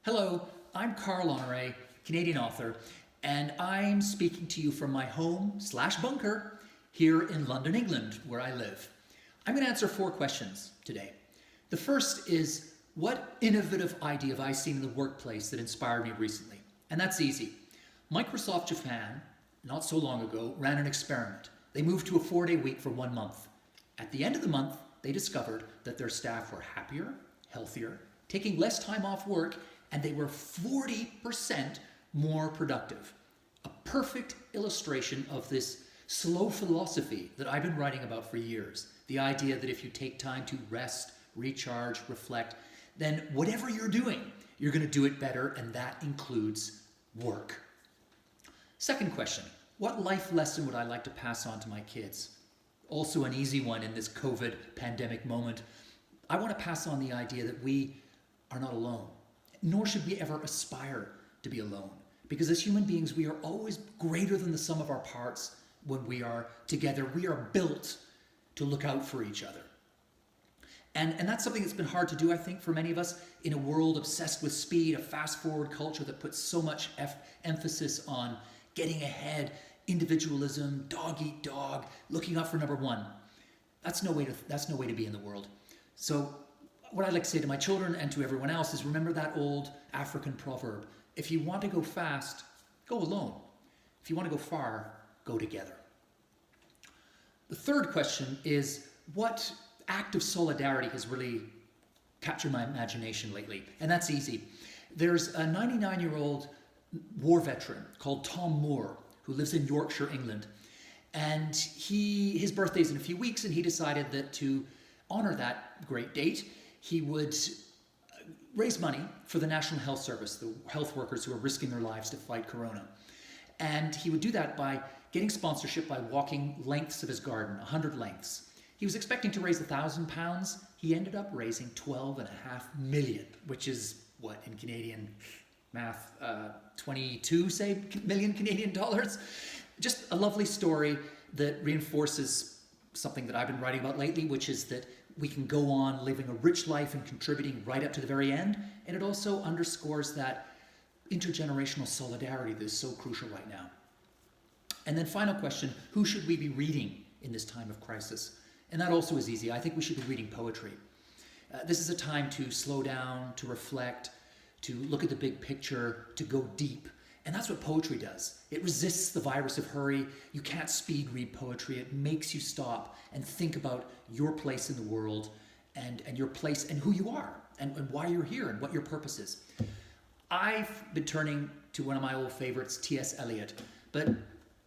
Hello, I'm Carl Honoré, Canadian author, and I'm speaking to you from my home/bunker here in London, England, where I live. I'm going to answer 4 questions today. The first is, what innovative idea have I seen in the workplace that inspired me recently? And that's easy. Microsoft Japan, not so long ago, ran an experiment. They moved to a 4-day week for 1 month. At the end of the month, they discovered that their staff were happier, healthier, taking less time off work, and they were 40% more productive. A perfect illustration of this slow philosophy that I've been writing about for years. The idea that if you take time to rest, recharge, reflect, then whatever you're doing, you're going to do it better, and that includes work. Second question, what life lesson would I like to pass on to my kids? Also an easy one in this COVID pandemic moment. I want to pass on the idea that we are not alone, nor should we ever aspire to be alone. Because as human beings, we are always greater than the sum of our parts when we are together. We are built to look out for each other. And that's something that's been hard to do, I think, for many of us in a world obsessed with speed, a fast-forward culture that puts so much emphasis on getting ahead, individualism, dog eat dog, looking out for number one. That's no way to be in the world. So what I'd like to say to my children and to everyone else is, remember that old African proverb: if you want to go fast, go alone. If you want to go far, go together. The third question is, what act of solidarity has really captured my imagination lately? And that's easy. There's a 99-year-old war veteran called Tom Moore who lives in Yorkshire, England. And his birthday's in a few weeks, and he decided that to honor that great date, he would raise money for the National Health Service, the health workers who are risking their lives to fight corona. And he would do that by getting sponsorship by walking lengths of his garden, 100 lengths. He was expecting to raise £1,000. He ended up raising 12.5 million, which is what in Canadian math, 22 million Canadian dollars. Just a lovely story that reinforces something that I've been writing about lately, which is that we can go on living a rich life and contributing right up to the very end. And it also underscores that intergenerational solidarity that is so crucial right now. And then final question, who should we be reading in this time of crisis? And that also is easy. I think we should be reading poetry. This is a time to slow down, to reflect, to look at the big picture, to go deep. And that's what poetry does. It resists the virus of hurry. You can't speed read poetry. It makes you stop and think about your place in the world and your place and who you are and why you're here and what your purpose is. I've been turning to one of my old favorites, T.S. Eliot, but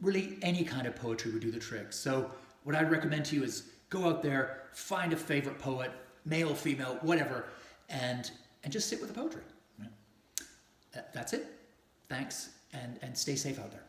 really any kind of poetry would do the trick. So what I'd recommend to you is go out there, find a favorite poet, male, female, whatever, and just sit with the poetry. That's it. Thanks, and stay safe out there.